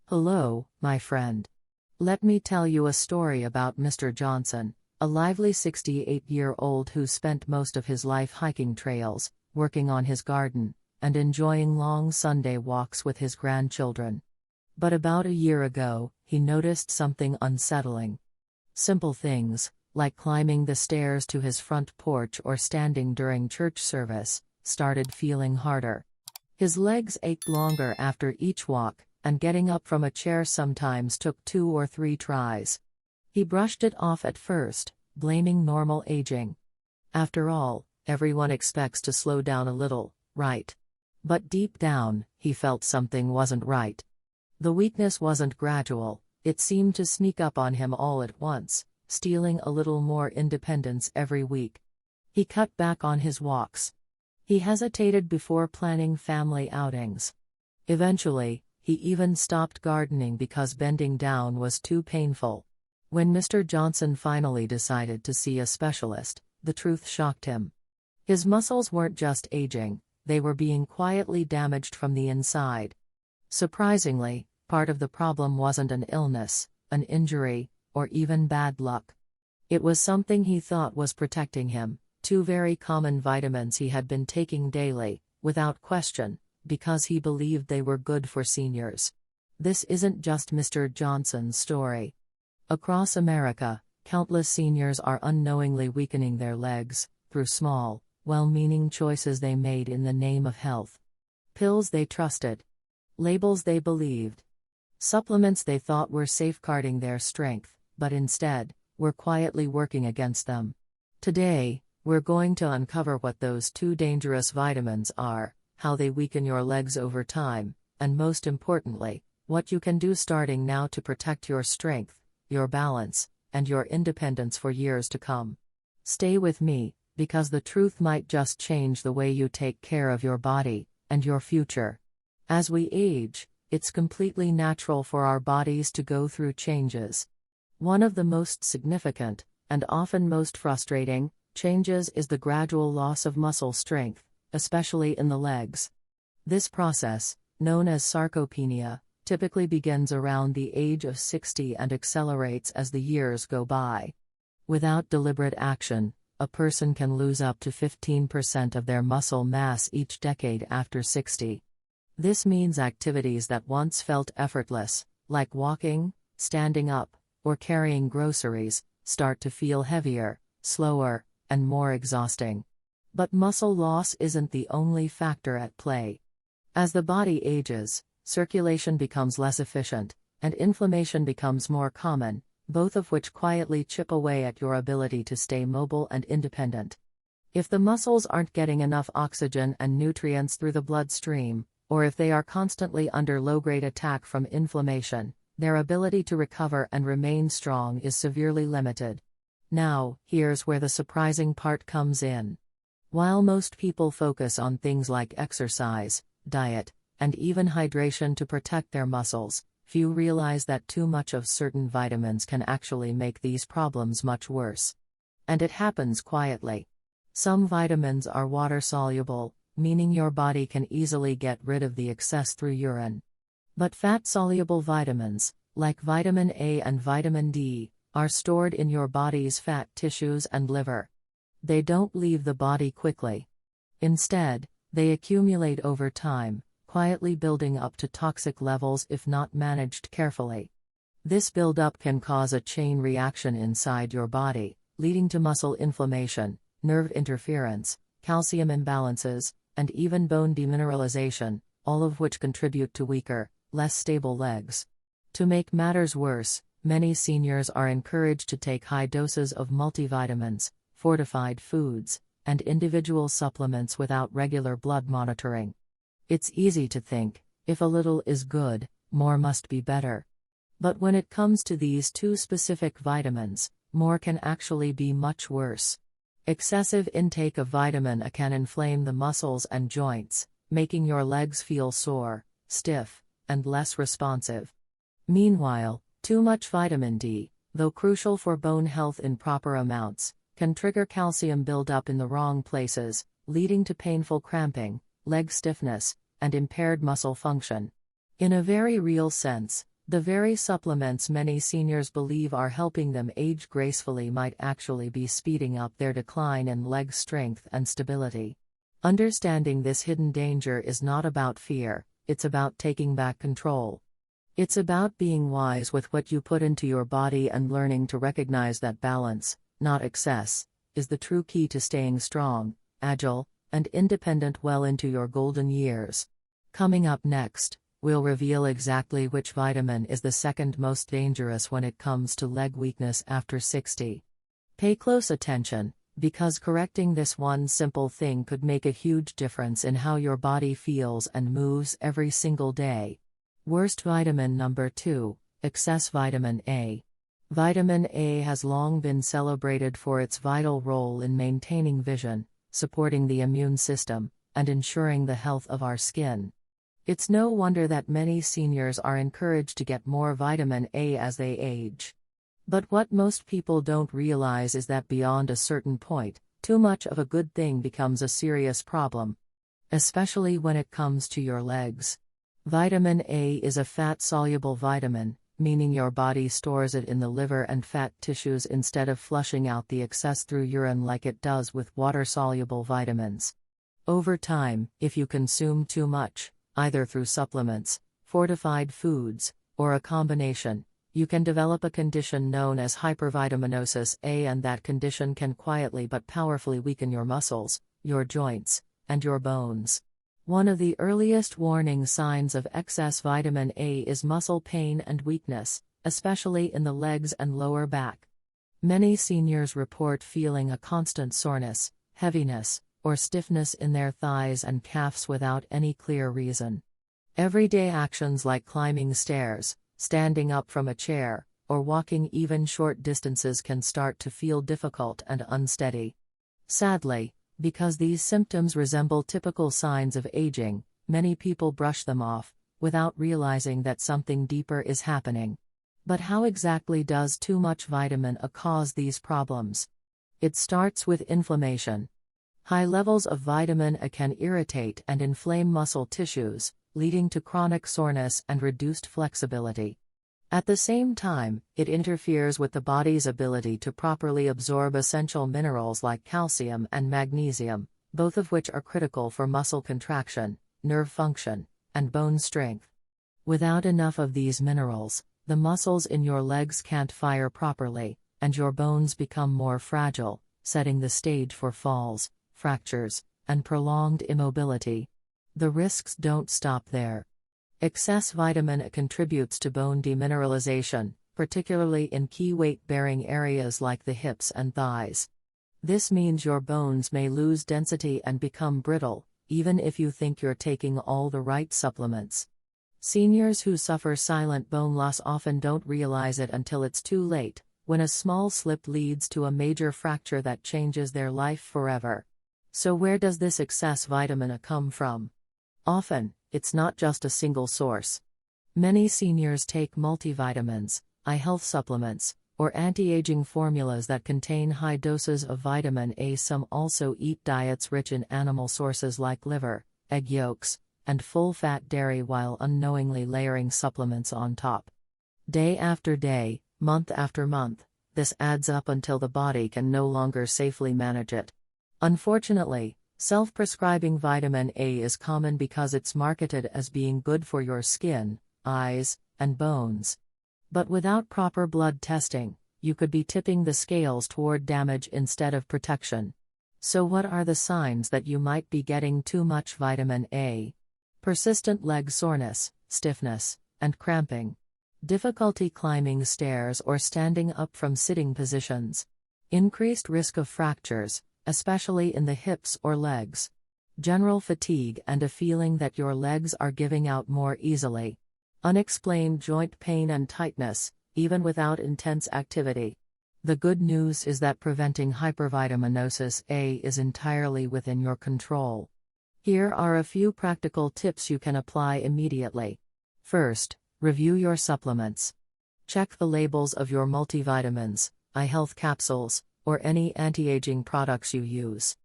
Hello, my friend. Let me tell you a story about Mr. Johnson, a lively 68-year-old who spent most of his life hiking trails, working on his garden, and enjoying long Sunday walks with his grandchildren. But about a year ago, he noticed something unsettling. Simple things, like climbing the stairs to his front porch or standing during church service, started feeling harder. His legs ached longer after each walk, and getting up from a chair sometimes took 2 or 3 tries. He brushed it off at first, blaming normal aging. After all, everyone expects to slow down a little, right? But deep down, he felt something wasn't right. The weakness wasn't gradual, it seemed to sneak up on him all at once, stealing a little more independence every week. He cut back on his walks. He hesitated before planning family outings. Eventually, he even stopped gardening because bending down was too painful. When Mr. Johnson finally decided to see a specialist, the truth shocked him. His muscles weren't just aging, they were being quietly damaged from the inside. Surprisingly, part of the problem wasn't an illness, an injury, or even bad luck. It was something he thought was protecting him, 2 very common vitamins he had been taking daily, without question, because he believed they were good for seniors. This isn't just Mr. Johnson's story. Across America, countless seniors are unknowingly weakening their legs, through small, well-meaning choices they made in the name of health. Pills they trusted. Labels they believed. Supplements they thought were safeguarding their strength, but instead, were quietly working against them. Today, we're going to uncover what those 2 dangerous vitamins are, how they weaken your legs over time, and most importantly, what you can do starting now to protect your strength, your balance, and your independence for years to come. Stay with me, because the truth might just change the way you take care of your body, and your future. As we age, it's completely natural for our bodies to go through changes. One of the most significant, and often most frustrating, changes is the gradual loss of muscle strength, especially in the legs. This process, known as sarcopenia, typically begins around the age of 60 and accelerates as the years go by. Without deliberate action, a person can lose up to 15% of their muscle mass each decade after 60. This means activities that once felt effortless, like walking, standing up, or carrying groceries, start to feel heavier, slower, and more exhausting. But muscle loss isn't the only factor at play. As the body ages, circulation becomes less efficient, and inflammation becomes more common, both of which quietly chip away at your ability to stay mobile and independent. If the muscles aren't getting enough oxygen and nutrients through the bloodstream, or if they are constantly under low-grade attack from inflammation, their ability to recover and remain strong is severely limited. Now, here's where the surprising part comes in. While most people focus on things like exercise, diet, and even hydration to protect their muscles, few realize that too much of certain vitamins can actually make these problems much worse. And it happens quietly. Some vitamins are water-soluble, meaning your body can easily get rid of the excess through urine. But fat-soluble vitamins, like vitamin A and vitamin D, are stored in your body's fat tissues and liver. They don't leave the body quickly. Instead, they accumulate over time, quietly building up to toxic levels if not managed carefully. This buildup can cause a chain reaction inside your body, leading to muscle inflammation, nerve interference, calcium imbalances, and even bone demineralization, all of which contribute to weaker, less stable legs. To make matters worse, many seniors are encouraged to take high doses of multivitamins, fortified foods, and individual supplements without regular blood monitoring. It's easy to think, if a little is good, more must be better. But when it comes to these 2 specific vitamins, more can actually be much worse. Excessive intake of vitamin A can inflame the muscles and joints, making your legs feel sore, stiff, and less responsive. Meanwhile, too much vitamin D, though crucial for bone health in proper amounts, can trigger calcium buildup in the wrong places, leading to painful cramping, leg stiffness, and impaired muscle function. In a very real sense, The very supplements many seniors believe are helping them age gracefully might actually be speeding up their decline in leg strength and stability. Understanding this hidden danger is not about fear, it's about taking back control. It's about being wise with what you put into your body and learning to recognize that balance, not excess, is the true key to staying strong, agile, and independent well into your golden years. Coming up next, we'll reveal exactly which vitamin is the second most dangerous when it comes to leg weakness after 60. Pay close attention, because correcting this one simple thing could make a huge difference in how your body feels and moves every single day. Worst vitamin number 2, excess vitamin A. Vitamin A has long been celebrated for its vital role in maintaining vision, supporting the immune system, and ensuring the health of our skin. It's no wonder that many seniors are encouraged to get more vitamin A as they age. But what most people don't realize is that beyond a certain point, too much of a good thing becomes a serious problem. Especially when it comes to your legs. Vitamin A is a fat-soluble vitamin, meaning your body stores it in the liver and fat tissues instead of flushing out the excess through urine like it does with water-soluble vitamins. Over time, if you consume too much, either through supplements, fortified foods, or a combination, you can develop a condition known as hypervitaminosis A, and that condition can quietly but powerfully weaken your muscles, your joints, and your bones. One of the earliest warning signs of excess vitamin A is muscle pain and weakness, especially in the legs and lower back. Many seniors report feeling a constant soreness, heaviness, or stiffness in their thighs and calves without any clear reason. Everyday actions like climbing stairs, standing up from a chair, or walking even short distances can start to feel difficult and unsteady. Sadly, because these symptoms resemble typical signs of aging, many people brush them off, without realizing that something deeper is happening. But how exactly does too much vitamin A cause these problems? It starts with inflammation. High levels of vitamin A can irritate and inflame muscle tissues, leading to chronic soreness and reduced flexibility. At the same time, it interferes with the body's ability to properly absorb essential minerals like calcium and magnesium, both of which are critical for muscle contraction, nerve function, and bone strength. Without enough of these minerals, the muscles in your legs can't fire properly, and your bones become more fragile, setting the stage for falls, fractures, and prolonged immobility. The risks don't stop there. Excess vitamin A contributes to bone demineralization, particularly in key weight-bearing areas like the hips and thighs. This means your bones may lose density and become brittle, even if you think you're taking all the right supplements. Seniors who suffer silent bone loss often don't realize it until it's too late, when a small slip leads to a major fracture that changes their life forever. So where does this excess vitamin A come from? Often, it's not just a single source. Many seniors take multivitamins, eye health supplements, or anti-aging formulas that contain high doses of vitamin A. Some also eat diets rich in animal sources like liver, egg yolks, and full-fat dairy while unknowingly layering supplements on top. Day after day, month after month, this adds up until the body can no longer safely manage it. Unfortunately, self-prescribing vitamin A is common because it's marketed as being good for your skin, eyes, and bones. But without proper blood testing, you could be tipping the scales toward damage instead of protection. So what are the signs that you might be getting too much vitamin A? Persistent leg soreness, stiffness, and cramping. Difficulty climbing stairs or standing up from sitting positions. Increased risk of fractures, especially in the hips or legs. General fatigue and a feeling that your legs are giving out more easily. Unexplained joint pain and tightness, even without intense activity. The good news is that preventing hypervitaminosis A is entirely within your control. Here are a few practical tips you can apply immediately. First, review your supplements. Check the labels of your multivitamins, eye health capsules, or any anti-aging products you use.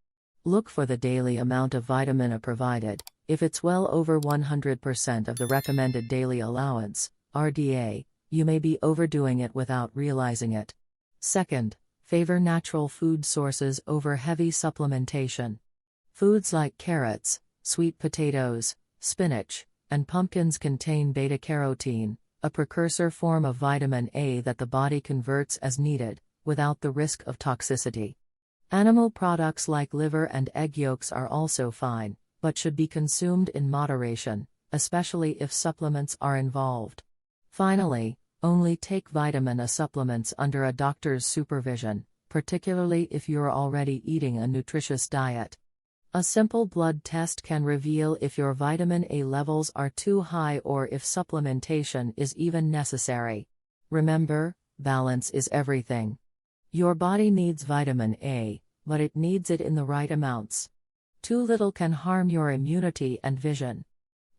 Look for the daily amount of vitamin A provided. If it's well over 100% of the recommended daily allowance, RDA, you may be overdoing it without realizing it. Second, favor natural food sources over heavy supplementation. Foods like carrots, sweet potatoes, spinach, and pumpkins contain beta-carotene, a precursor form of vitamin A that the body converts as needed, without the risk of toxicity. Animal products like liver and egg yolks are also fine, but should be consumed in moderation, especially if supplements are involved. Finally, only take vitamin A supplements under a doctor's supervision, particularly if you're already eating a nutritious diet. A simple blood test can reveal if your vitamin A levels are too high or if supplementation is even necessary. Remember, balance is everything. Your body needs vitamin A, but it needs it in the right amounts. Too little can harm your immunity and vision.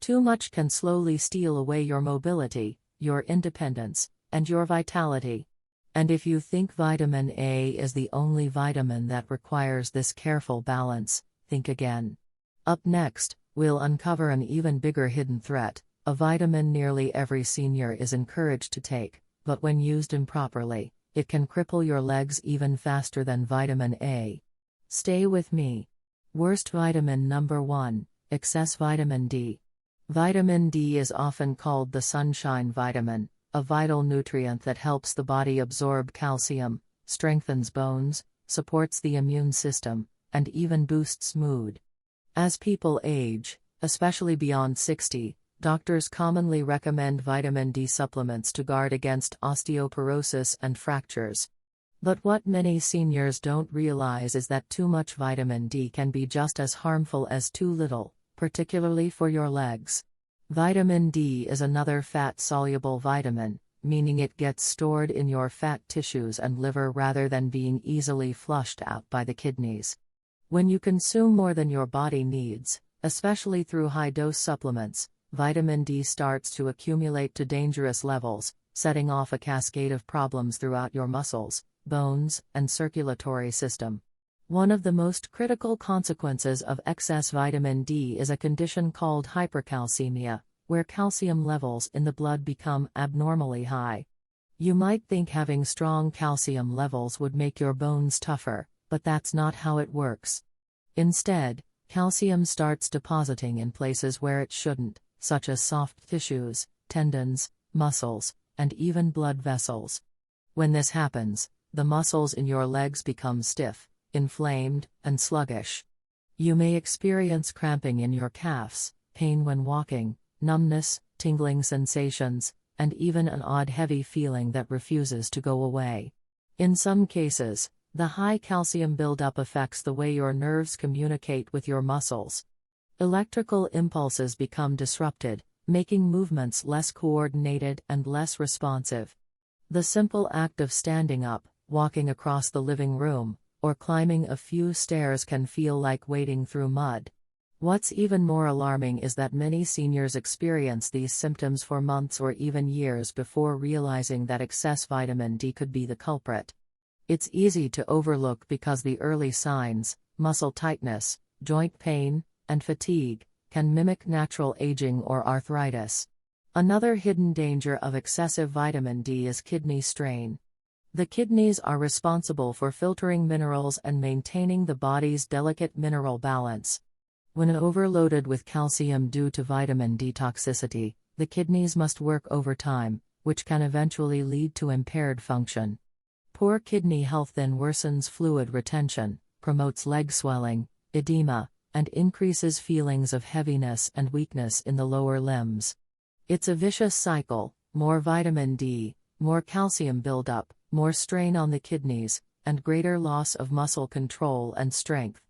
Too much can slowly steal away your mobility, your independence, and your vitality. And if you think vitamin A is the only vitamin that requires this careful balance, think again. Up next, we'll uncover an even bigger hidden threat, a vitamin nearly every senior is encouraged to take, but when used improperly, it can cripple your legs even faster than vitamin A. Stay with me. Worst vitamin number 1, excess vitamin D. Vitamin D is often called the sunshine vitamin, a vital nutrient that helps the body absorb calcium, strengthens bones, supports the immune system, and even boosts mood. As people age, especially beyond 60, doctors commonly recommend vitamin D supplements to guard against osteoporosis and fractures. But what many seniors don't realize is that too much vitamin D can be just as harmful as too little, particularly for your legs. Vitamin D is another fat-soluble vitamin, meaning it gets stored in your fat tissues and liver rather than being easily flushed out by the kidneys. When you consume more than your body needs, especially through high-dose supplements, vitamin D starts to accumulate to dangerous levels, setting off a cascade of problems throughout your muscles, bones, and circulatory system. One of the most critical consequences of excess vitamin D is a condition called hypercalcemia, where calcium levels in the blood become abnormally high. You might think having strong calcium levels would make your bones tougher, but that's not how it works. Instead, calcium starts depositing in places where it shouldn't, such as soft tissues, tendons, muscles, and even blood vessels. When this happens, the muscles in your legs become stiff, inflamed, and sluggish. You may experience cramping in your calves, pain when walking, numbness, tingling sensations, and even an odd heavy feeling that refuses to go away. In some cases, the high calcium buildup affects the way your nerves communicate with your muscles. Electrical impulses become disrupted, making movements less coordinated and less responsive. The simple act of standing up, walking across the living room, or climbing a few stairs can feel like wading through mud. What's even more alarming is that many seniors experience these symptoms for months or even years before realizing that excess vitamin D could be the culprit. It's easy to overlook because the early signs, muscle tightness, joint pain, and fatigue, can mimic natural aging or arthritis. Another hidden danger of excessive vitamin D is kidney strain. The kidneys are responsible for filtering minerals and maintaining the body's delicate mineral balance. When overloaded with calcium due to vitamin D toxicity, the kidneys must work overtime, which can eventually lead to impaired function. Poor kidney health then worsens fluid retention, promotes leg swelling, edema, and increases feelings of heaviness and weakness in the lower limbs. It's a vicious cycle: more vitamin D, more calcium buildup, more strain on the kidneys, and greater loss of muscle control and strength.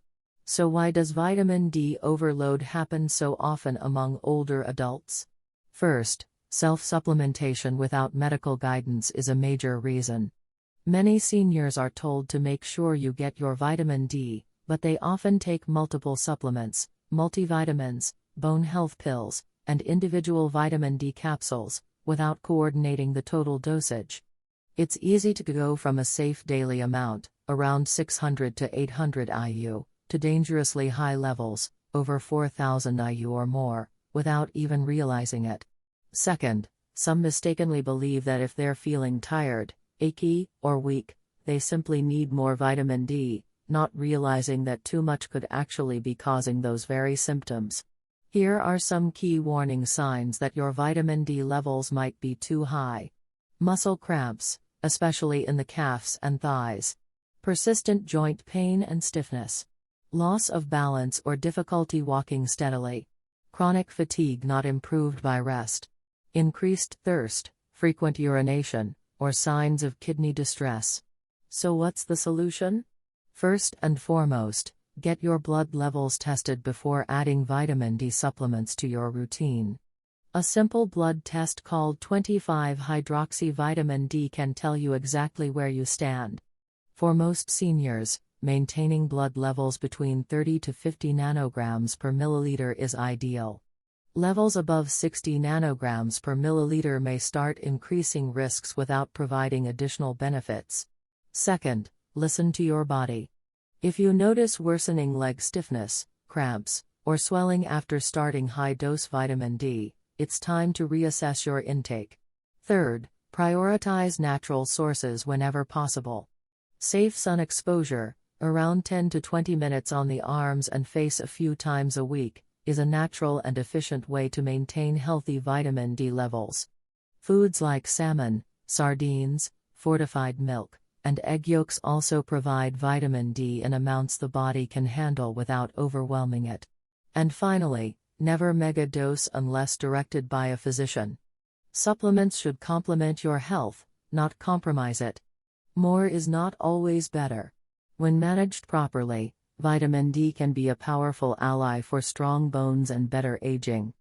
So why does vitamin D overload happen so often among older adults? First, self-supplementation without medical guidance is a major reason. Many seniors are told to make sure you get your vitamin D, but they often take multiple supplements, multivitamins, bone health pills, and individual vitamin D capsules, without coordinating the total dosage. It's easy to go from a safe daily amount, around 600 to 800 IU, to dangerously high levels, over 4,000 IU or more, without even realizing it. Second, Some mistakenly believe that if they're feeling tired, achy, or weak, they simply need more vitamin D, not realizing that too much could actually be causing those very symptoms. Here are some key warning signs that your vitamin D levels might be too high. Muscle cramps, especially in the calves and thighs. Persistent joint pain and stiffness. Loss of balance or difficulty walking steadily. Chronic fatigue not improved by rest. Increased thirst, frequent urination, or signs of kidney distress. So what's the solution? First and foremost, get your blood levels tested before adding vitamin D supplements to your routine. A simple blood test called 25-hydroxyvitamin D can tell you exactly where you stand. For most seniors, maintaining blood levels between 30 to 50 nanograms per milliliter is ideal. Levels above 60 nanograms per milliliter may start increasing risks without providing additional benefits. Second, listen to your body. If you notice worsening leg stiffness, cramps, or swelling after starting high-dose vitamin D, it's time to reassess your intake. Third, prioritize natural sources whenever possible. Safe sun exposure, around 10 to 20 minutes on the arms and face a few times a week, is a natural and efficient way to maintain healthy vitamin D levels. Foods like salmon, sardines, fortified milk, and egg yolks also provide vitamin D in amounts the body can handle without overwhelming it. And finally, never mega dose unless directed by a physician. Supplements should complement your health, not compromise it. More is not always better. When managed properly, vitamin D can be a powerful ally for strong bones and better aging.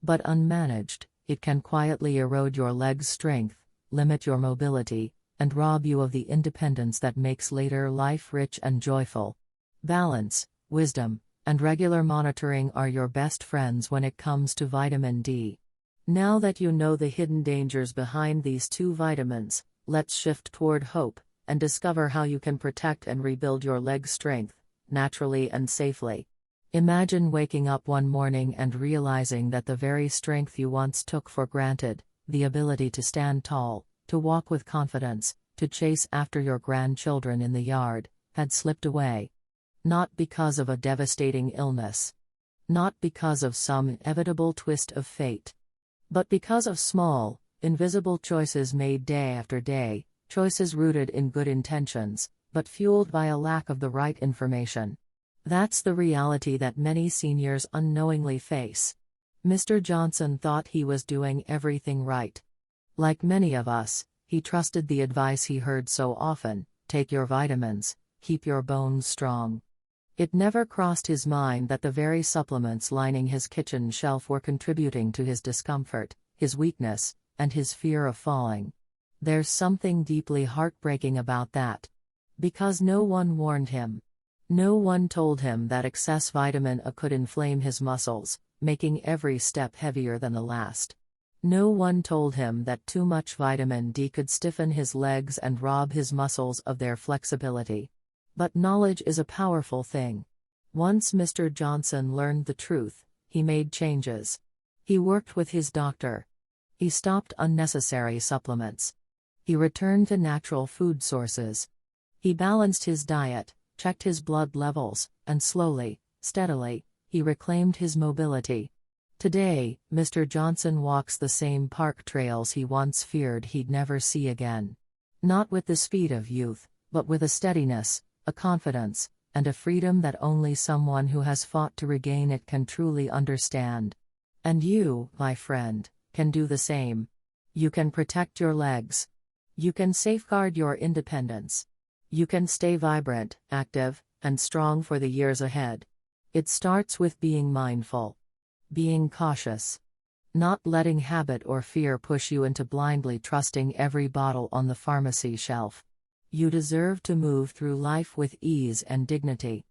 But unmanaged, it can quietly erode your leg's strength, limit your mobility, and rob you of the independence that makes later life rich and joyful. Balance, wisdom, and regular monitoring are your best friends when it comes to vitamin D. Now that you know the hidden dangers behind these two vitamins, let's shift toward hope, and discover how you can protect and rebuild your leg strength, naturally and safely. Imagine waking up one morning and realizing that the very strength you once took for granted, the ability to stand tall, to walk with confidence, to chase after your grandchildren in the yard, had slipped away. Not because of a devastating illness. Not because of some inevitable twist of fate. But because of small, invisible choices made day after day, choices rooted in good intentions, but fueled by a lack of the right information. That's the reality that many seniors unknowingly face. Mr. Johnson thought he was doing everything right. Like many of us, he trusted the advice he heard so often: take your vitamins, keep your bones strong. It never crossed his mind that the very supplements lining his kitchen shelf were contributing to his discomfort, his weakness, and his fear of falling. There's something deeply heartbreaking about that. Because no one warned him. No one told him that excess vitamin A could inflame his muscles, making every step heavier than the last. No one told him that too much vitamin D could stiffen his legs and rob his muscles of their flexibility. But knowledge is a powerful thing. Once Mr. Johnson learned the truth, he made changes. He worked with his doctor. He stopped unnecessary supplements. He returned to natural food sources. He balanced his diet, checked his blood levels, and slowly, steadily, he reclaimed his mobility. Today, Mr. Johnson walks the same park trails he once feared he'd never see again. Not with the speed of youth, but with a steadiness, a confidence, and a freedom that only someone who has fought to regain it can truly understand. And you, my friend, can do the same. You can protect your legs. You can safeguard your independence. You can stay vibrant, active, and strong for the years ahead. It starts with being mindful. Being cautious. Not letting habit or fear push you into blindly trusting every bottle on the pharmacy shelf. You deserve to move through life with ease and dignity.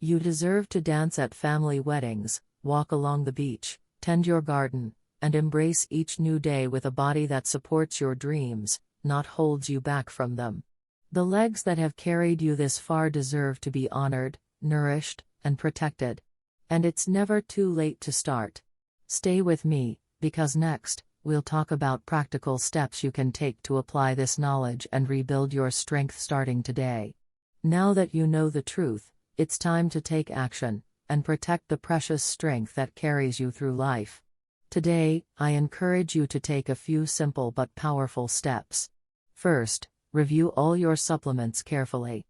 You deserve to dance at family weddings, walk along the beach, tend your garden, and embrace each new day with a body that supports your dreams, not holds you back from them. The legs that have carried you this far deserve to be honored, nourished, and protected. And it's never too late to start. Stay with me, because next, we'll talk about practical steps you can take to apply this knowledge and rebuild your strength starting today. Now that you know the truth, it's time to take action and protect the precious strength that carries you through life. Today, I encourage you to take a few simple but powerful steps. First, review all your supplements carefully.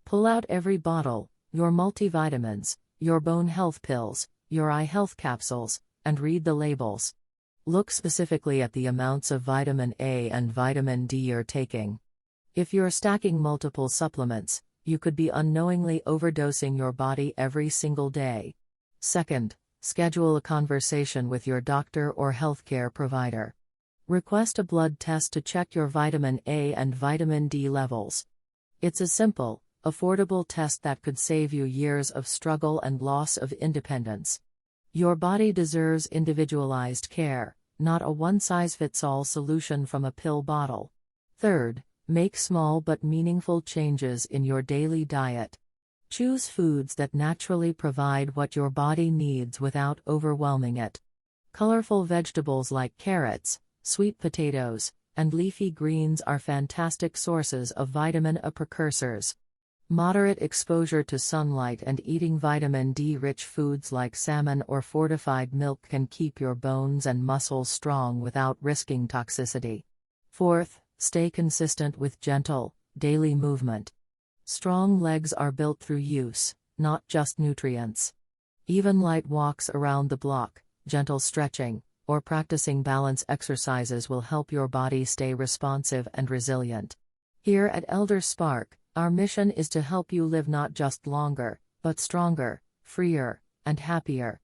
Pull out every bottle, your multivitamins, your bone health pills, your eye health capsules, and read the labels. Look specifically at the amounts of vitamin A and vitamin D you're taking. If you're stacking multiple supplements, you could be unknowingly overdosing your body every single day. Second, schedule a conversation with your doctor or healthcare provider. Request a blood test to check your vitamin A and vitamin D levels. It's a simple, affordable test that could save you years of struggle and loss of independence. Your body deserves individualized care, not a one-size-fits-all solution from a pill bottle. Third, make small but meaningful changes in your daily diet. Choose foods that naturally provide what your body needs without overwhelming it. Colorful vegetables like carrots, sweet potatoes, and leafy greens are fantastic sources of vitamin A precursors. Moderate exposure to sunlight and eating vitamin D-rich foods like salmon or fortified milk can keep your bones and muscles strong without risking toxicity. Fourth, stay consistent with gentle, daily movement. Strong legs are built through use, not just nutrients. Even light walks around the block, gentle stretching, or practicing balance exercises will help your body stay responsive and resilient. Here at ElderSpark, our mission is to help you live not just longer, but stronger, freer, and happier.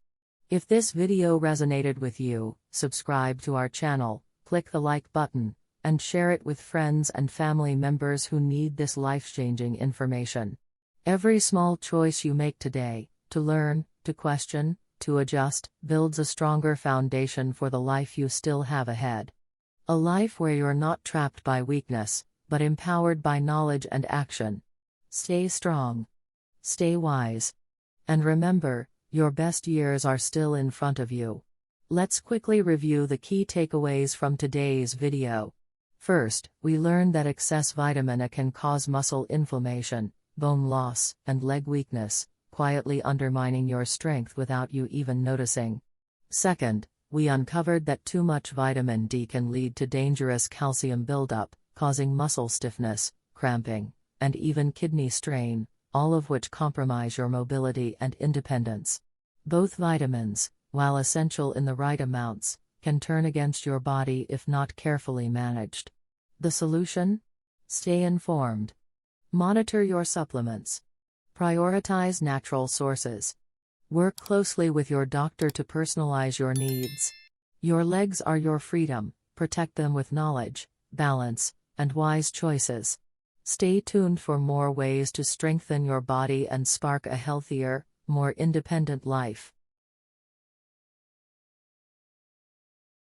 If this video resonated with you, subscribe to our channel, click the like button, and share it with friends and family members who need this life-changing information. Every small choice you make today, to learn, to question, to adjust, builds a stronger foundation for the life you still have ahead. A life where you're not trapped by weakness, but empowered by knowledge and action. Stay strong. Stay wise. And remember, your best years are still in front of you. Let's quickly review the key takeaways from today's video. First, we learned that excess vitamin A can cause muscle inflammation, bone loss, and leg weakness, quietly undermining your strength without you even noticing. Second, we uncovered that too much vitamin D can lead to dangerous calcium buildup, causing muscle stiffness, cramping, and even kidney strain, all of which compromise your mobility and independence. Both vitamins, while essential in the right amounts, can turn against your body if not carefully managed. The solution? Stay informed. Monitor your supplements. Prioritize natural sources. Work closely with your doctor to personalize your needs. Your legs are your freedom, protect them with knowledge, balance, and wise choices. Stay tuned for more ways to strengthen your body and spark a healthier, more independent life.